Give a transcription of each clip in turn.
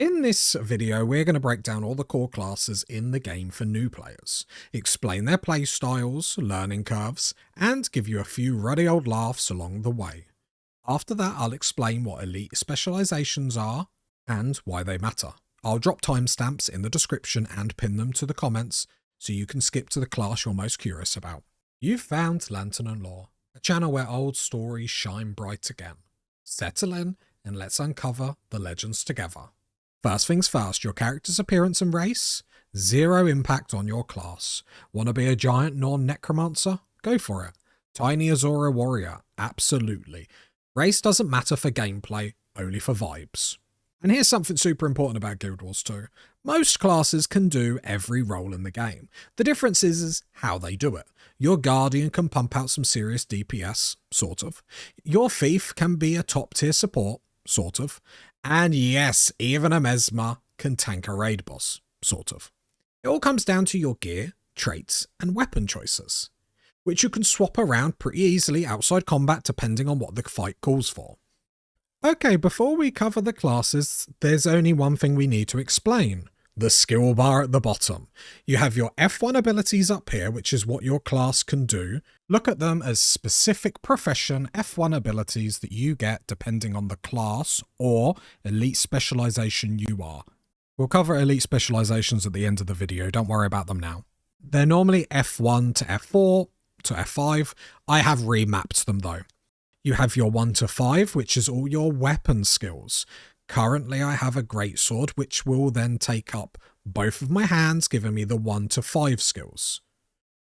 In this video, we're going to break down all the core classes in the game for new players, explain their playstyles, learning curves, and give you a few ruddy old laughs along the way. After that, I'll explain what elite specializations are and why they matter. I'll drop timestamps in the description and pin them to the comments so you can skip to the class you're most curious about. You've found Lantern and Lore, a channel where old stories shine bright again. Settle in and let's uncover the legends together. First things first, your character's appearance and race? Zero impact on your class. Want to be a giant non-necromancer? Go for it. Tiny Azora warrior? Absolutely. Race doesn't matter for gameplay, only for vibes. And here's something super important about Guild Wars 2. Most classes can do every role in the game. The difference is how they do it. Your Guardian can pump out some serious DPS, sort of. Your Thief can be a top tier support, sort of. And yes, even a Mesmer can tank a raid boss, sort of. It all comes down to your gear, traits, and weapon choices, which you can swap around pretty easily outside combat depending on what the fight calls for. Okay, before we cover the classes, there's only one thing we need to explain. The skill bar at the bottom. You have your F1 abilities up here, which is what your class can do. Look at them as specific profession F1 abilities that you get depending on the class or elite specialization you are. We'll cover elite specializations at the end of the video, don't worry about them now. They're normally F1 to F4 to F5. I have remapped them though. You have your 1 to 5, which is all your weapon skills. Currently I have a greatsword, which will then take up both of my hands, giving me the 1 to 5 skills.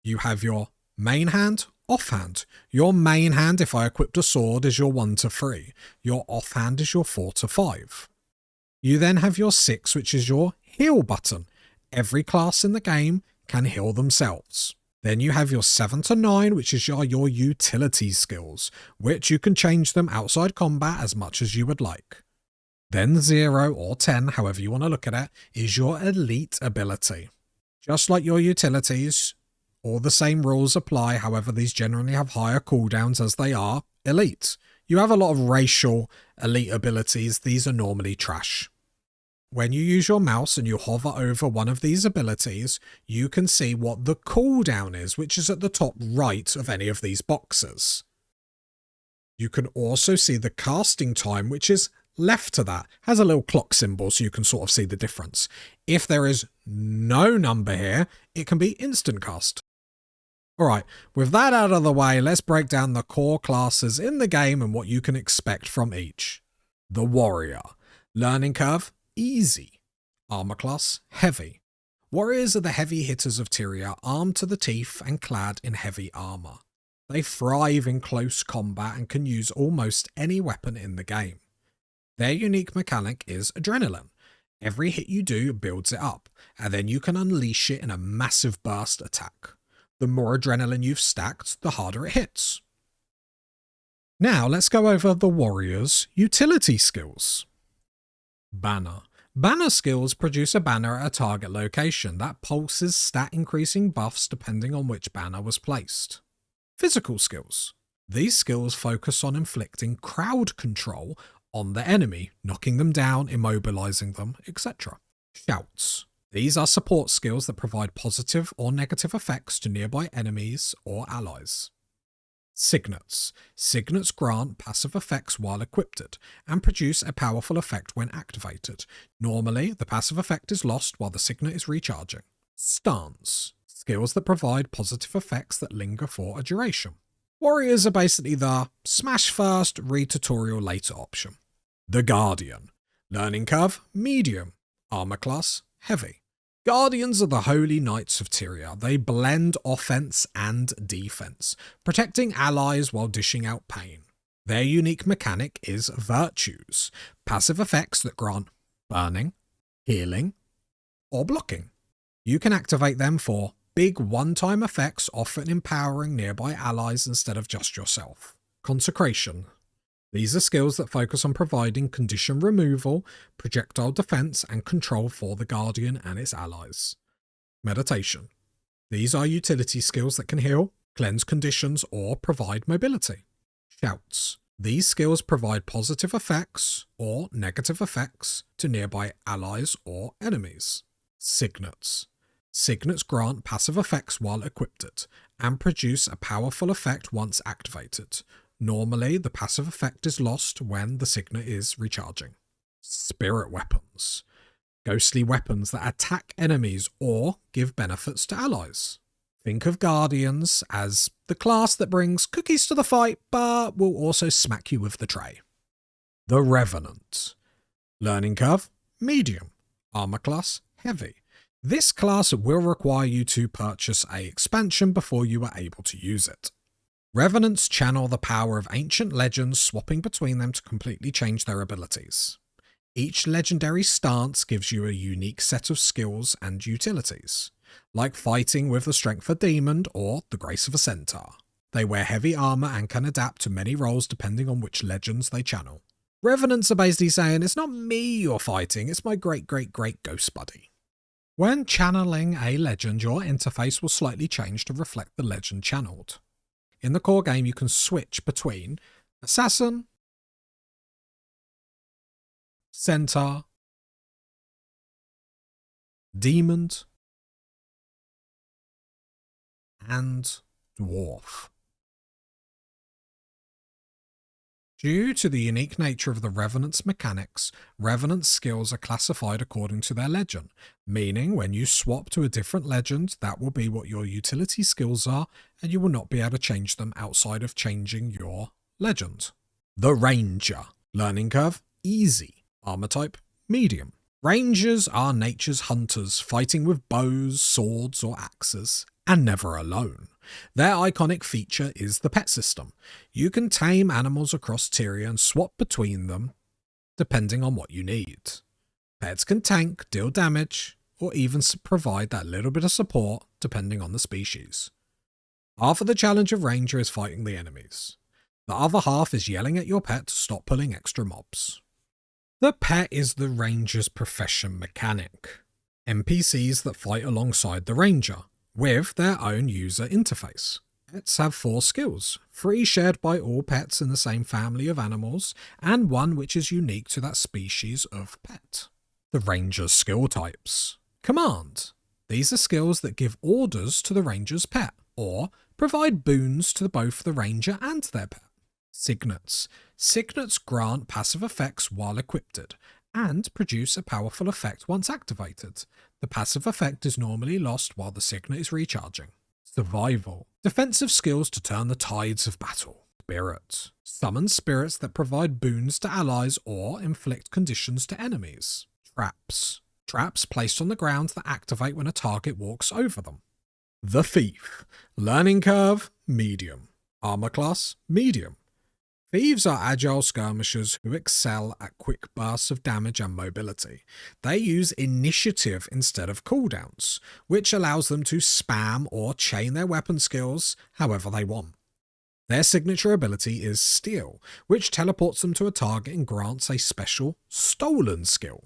You have your main hand, offhand. Your main hand, if I equipped a sword, is your 1 to 3. Your offhand is your 4 to 5. You then have your 6, which is your heal button. Every class in the game can heal themselves. Then you have your 7 to 9, which is your utility skills, which you can change them outside combat as much as you would like. Then 0 or 10, however you want to look at it, is your elite ability. Just like your utilities, all the same rules apply, however these generally have higher cooldowns as they are elite. You have a lot of racial elite abilities, these are normally trash. When you use your mouse and you hover over one of these abilities, you can see what the cooldown is, which is at the top right of any of these boxes. You can also see the casting time, which is left to that. Has a little clock symbol so you can sort of see the difference. If there is no number here, it can be instant cast. Alright, with that out of the way, let's break down the core classes in the game and what you can expect from each. The Warrior. Learning curve? Easy. Armor class? Heavy. Warriors are the heavy hitters of Tyria, armed to the teeth and clad in heavy armor. They thrive in close combat and can use almost any weapon in the game. Their unique mechanic is adrenaline. Every hit you do builds it up, and then you can unleash it in a massive burst attack. The more adrenaline you've stacked, the harder it hits. Now let's go over the Warrior's utility skills. Banner. Banner skills produce a banner at a target location that pulses stat increasing buffs depending on which banner was placed. Physical skills. These skills focus on inflicting crowd control on the enemy, knocking them down, immobilizing them, etc. Shouts. These are support skills that provide positive or negative effects to nearby enemies or allies. Signets. Signets grant passive effects while equipped, and produce a powerful effect when activated. Normally, the passive effect is lost while the signet is recharging. Stance. Skills that provide positive effects that linger for a duration. Warriors are basically the smash first, read tutorial later option. The Guardian. Learning curve? Medium. Armor class? Heavy. Guardians are the holy knights of Tyria. They blend offense and defense, protecting allies while dishing out pain. Their unique mechanic is virtues, passive effects that grant burning, healing, or blocking. You can activate them for big one-time effects, often empowering nearby allies instead of just yourself. Consecration. These are skills that focus on providing condition removal, projectile defense, and control for the Guardian and its allies. Meditation. These are utility skills that can heal, cleanse conditions, or provide mobility. Shouts. These skills provide positive effects or negative effects to nearby allies or enemies. Signets. Signets grant passive effects while equipped and produce a powerful effect once activated. Normally, the passive effect is lost when the signet is recharging. Spirit weapons. Ghostly weapons that attack enemies or give benefits to allies. Think of Guardians as the class that brings cookies to the fight, but will also smack you with the tray. The Revenant. Learning curve, medium. Armor class, heavy. This class will require you to purchase an expansion before you are able to use it. Revenants channel the power of ancient legends, swapping between them to completely change their abilities. Each legendary stance gives you a unique set of skills and utilities, like fighting with the strength of a demon or the grace of a centaur. They wear heavy armor and can adapt to many roles depending on which legends they channel. Revenants are basically saying, it's not me you're fighting, it's my great ghost buddy. When channeling a legend, your interface will slightly change to reflect the legend channeled. In the core game, you can switch between Assassin, Centaur, Demon, and Dwarf. Due to the unique nature of the Revenant's mechanics, Revenant skills are classified according to their legend, meaning when you swap to a different legend, that will be what your utility skills are, and you will not be able to change them outside of changing your legend. The Ranger. Learning curve, easy. Armor type, medium. Rangers are nature's hunters, fighting with bows, swords, or axes, and never alone. Their iconic feature is the pet system. You can tame animals across Tyria and swap between them, depending on what you need. Pets can tank, deal damage, or even provide that little bit of support, depending on the species. Half of the challenge of Ranger is fighting the enemies. The other half is yelling at your pet to stop pulling extra mobs. The pet is the Ranger's profession mechanic. NPCs that fight alongside the Ranger, with their own user interface. Pets have 4 skills, 3 shared by all pets in the same family of animals, and 1 which is unique to that species of pet. The Ranger's skill types. Command. These are skills that give orders to the Ranger's pet, or provide boons to both the Ranger and their pet. Signets. Signets grant passive effects while equipped, and produce a powerful effect once activated. The passive effect is normally lost while the signet is recharging. Survival. Defensive skills to turn the tides of battle. Spirit. Summon spirits that provide boons to allies or inflict conditions to enemies. Traps. Traps placed on the ground that activate when a target walks over them. The Thief. Learning curve, medium. Armor class, medium. Thieves are agile skirmishers who excel at quick bursts of damage and mobility. They use initiative instead of cooldowns, which allows them to spam or chain their weapon skills however they want. Their signature ability is Steal, which teleports them to a target and grants a special Stolen skill.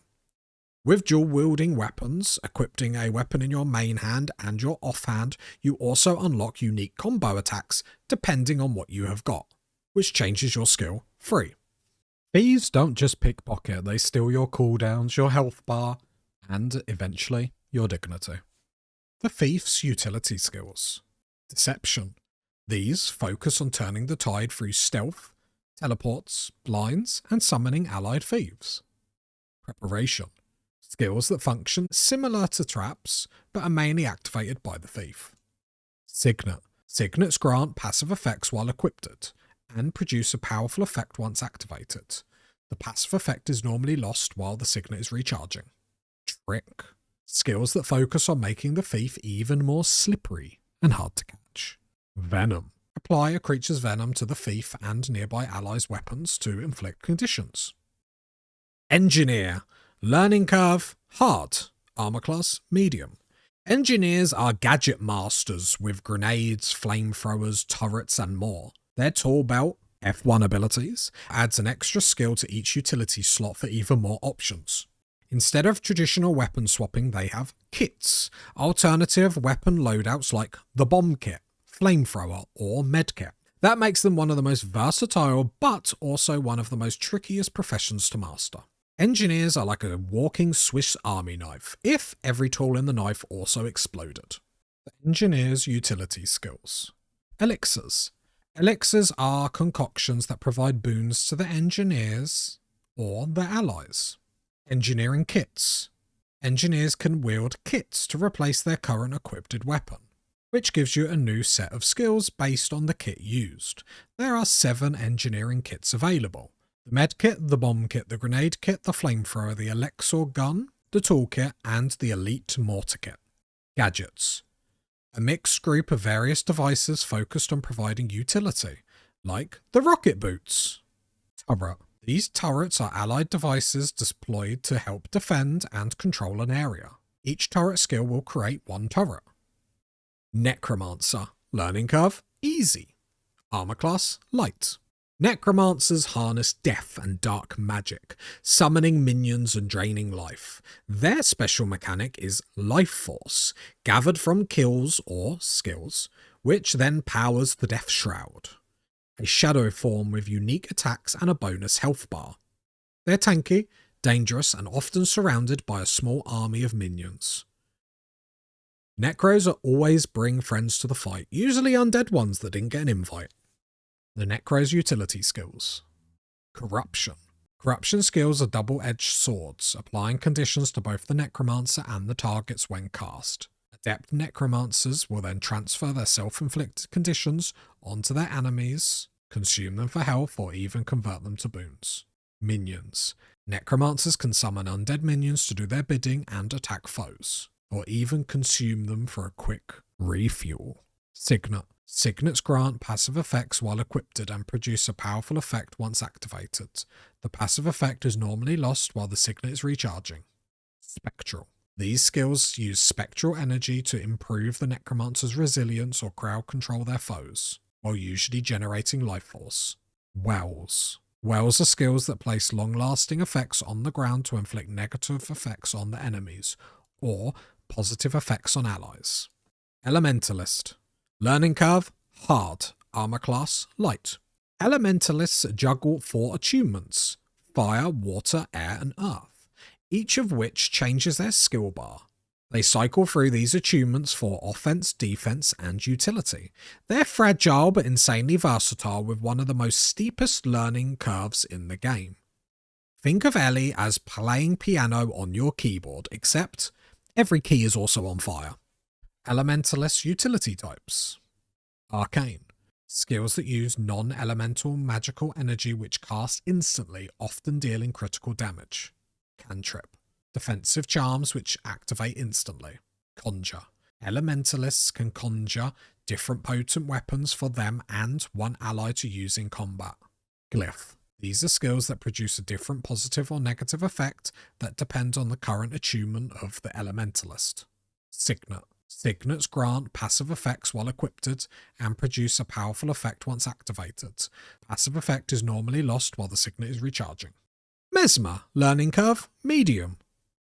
With dual-wielding weapons, equipping a weapon in your main hand and your offhand, you also unlock unique combo attacks depending on what you have got, which changes your skill free. Thieves don't just pickpocket, they steal your cooldowns, your health bar, and eventually your dignity. The Thief's utility skills. Deception. These focus on turning the tide through stealth, teleports, blinds, and summoning allied thieves. Preparation. Skills that function similar to traps, but are mainly activated by the thief. Signet. Signets grant passive effects while equipped, and produce a powerful effect once activated. The passive effect is normally lost while the signet is recharging. Trick. Skills that focus on making the thief even more slippery and hard to catch. Venom. Apply a creature's venom to the thief and nearby allies' weapons to inflict conditions. Engineer. Learning curve, hard. Armor class, medium. Engineers are gadget masters with grenades, flamethrowers, turrets, and more. Their tool belt, F1 abilities, adds an extra skill to each utility slot for even more options. Instead of traditional weapon swapping, they have kits, alternative weapon loadouts like the bomb kit, flamethrower, or med kit. That makes them one of the most versatile, but also one of the most trickiest professions to master. Engineers are like a walking Swiss army knife, if every tool in the knife also exploded. The engineer's utility skills. Elixirs. Elixirs are concoctions that provide boons to the engineers or their allies. Engineering kits. Engineers can wield kits to replace their current equipped weapon, which gives you a new set of skills based on the kit used. There are 7 engineering kits available. The med kit, the bomb kit, the grenade kit, the flamethrower, the elixir gun, the toolkit, and the elite mortar kit. Gadgets. A mixed group of various devices focused on providing utility, like the rocket boots. Turret. These turrets are allied devices deployed to help defend and control an area. Each turret skill will create 1 turret. Necromancer. Learning curve, easy. Armor class, light. Necromancers harness death and dark magic, summoning minions and draining life. Their special mechanic is Life Force, gathered from kills or skills, which then powers the Death Shroud, a shadow form with unique attacks and a bonus health bar. They're tanky, dangerous, and often surrounded by a small army of minions. Necros are always bring friends to the fight, usually undead ones that didn't get an invite. The Necro's utility skills. Corruption. Corruption skills are double-edged swords, applying conditions to both the Necromancer and the targets when cast. Adept Necromancers will then transfer their self-inflicted conditions onto their enemies, consume them for health, or even convert them to boons. Minions. Necromancers can summon undead minions to do their bidding and attack foes, or even consume them for a quick refuel. Signet. Signets grant passive effects while equipped and produce a powerful effect once activated. The passive effect is normally lost while the signet is recharging. Spectral. These skills use spectral energy to improve the Necromancer's resilience or crowd control their foes, while usually generating life force. Wells. Wells are skills that place long-lasting effects on the ground to inflict negative effects on the enemies, or positive effects on allies. Elementalist. Learning curve, hard. Armor class, light. Elementalists juggle 4 attunements: fire, water, air, and earth, each of which changes their skill bar. They cycle through these attunements for offense, defense, and utility. They're fragile but insanely versatile, with one of the most steepest learning curves in the game. Think of Ellie as playing piano on your keyboard, except every key is also on fire. Elementalist utility types. Arcane. Skills that use non-elemental magical energy which cast instantly, often dealing critical damage. Cantrip. Defensive charms which activate instantly. Conjure. Elementalists can conjure different potent weapons for them and one ally to use in combat. Glyph. These are skills that produce a different positive or negative effect that depend on the current attunement of the Elementalist. Signet. Signets grant passive effects while equipped and produce a powerful effect once activated. Passive effect is normally lost while the signet is recharging. Mesmer. Learning curve, medium.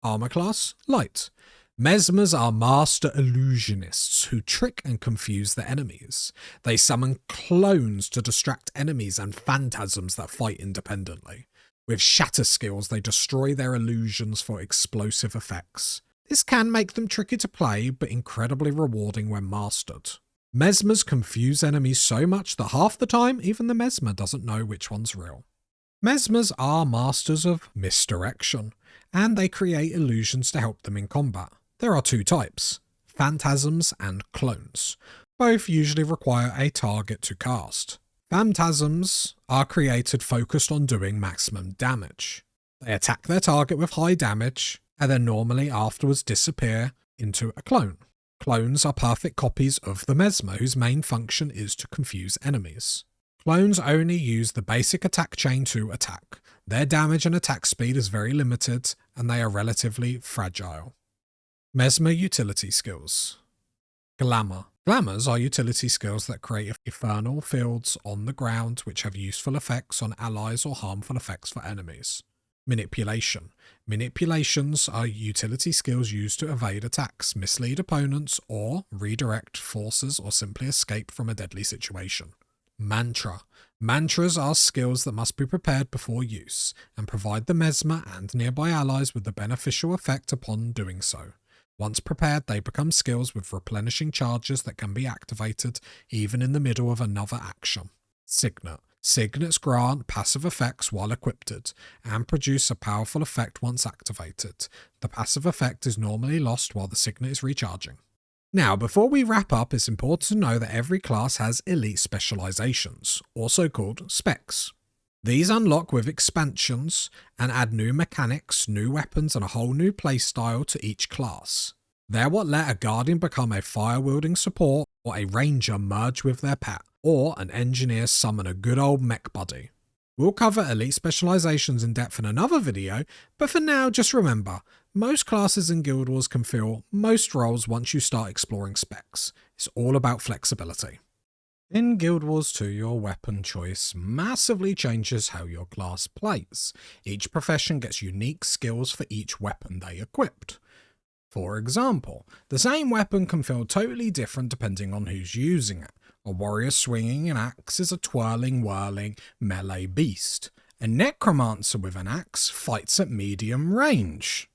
Armor class, light. Mesmers are master illusionists who trick and confuse their enemies. They summon clones to distract enemies and phantasms that fight independently. With shatter skills, they destroy their illusions for explosive effects. This can make them tricky to play, but incredibly rewarding when mastered. Mesmers confuse enemies so much that half the time, even the Mesmer doesn't know which one's real. Mesmers are masters of misdirection, and they create illusions to help them in combat. There are 2 types, phantasms and clones. Both usually require a target to cast. Phantasms are created focused on doing maximum damage. They attack their target with high damage, and then normally afterwards disappear into a clone. Clones are perfect copies of the Mesmer, whose main function is to confuse enemies. Clones only use the basic attack chain to attack. Their damage and attack speed is very limited, and they are relatively fragile. Mesmer utility skills. Glamour. Glamours are utility skills that create ephemeral fields on the ground which have useful effects on allies or harmful effects for enemies. Manipulation. Manipulations are utility skills used to evade attacks, mislead opponents, or redirect forces or simply escape from a deadly situation. Mantra. Mantras are skills that must be prepared before use, and provide the Mesmer and nearby allies with the beneficial effect upon doing so. Once prepared, they become skills with replenishing charges that can be activated even in the middle of another action. Signet. Signets grant passive effects while equipped, and produce a powerful effect once activated. The passive effect is normally lost while the signet is recharging. Now, before we wrap up, it's important to know that every class has elite specializations, also called specs. These unlock with expansions and add new mechanics, new weapons, and a whole new playstyle to each class. They're what let a guardian become a fire-wielding support, or a ranger merge with their pet, or an engineer summon a good old mech buddy. We'll cover elite specializations in depth in another video, but for now just remember, most classes in Guild Wars can fill most roles once you start exploring specs. It's all about flexibility. In Guild Wars 2, your weapon choice massively changes how your class plays. Each profession gets unique skills for each weapon they equipped. For example, the same weapon can feel totally different depending on who's using it. A warrior swinging an axe is a twirling, whirling melee beast. A necromancer with an axe fights at medium range.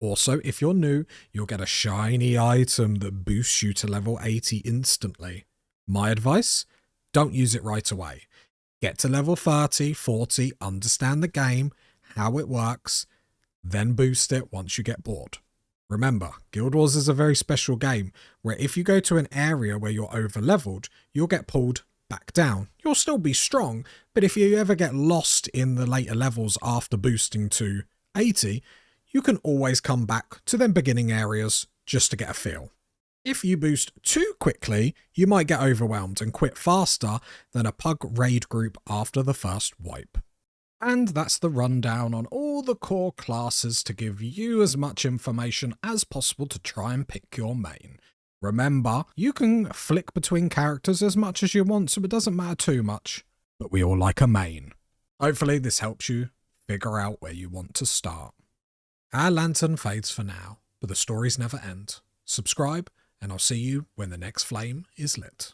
Also, if you're new, you'll get a shiny item that boosts you to level 80 instantly. My advice? Don't use it right away. Get to level 30, 40, understand the game, how it works, then boost it once you get bored. Remember, Guild Wars is a very special game, where if you go to an area where you're over-leveled, you'll get pulled back down. You'll still be strong, but if you ever get lost in the later levels after boosting to 80, you can always come back to them beginning areas just to get a feel. If you boost too quickly, you might get overwhelmed and quit faster than a pug raid group after the first wipe. And that's the rundown on all the core classes to give you as much information as possible to try and pick your main. Remember, you can flick between characters as much as you want, so it doesn't matter too much, but we all like a main. Hopefully this helps you figure out where you want to start. Our lantern fades for now, but the stories never end. Subscribe, and I'll see you when the next flame is lit.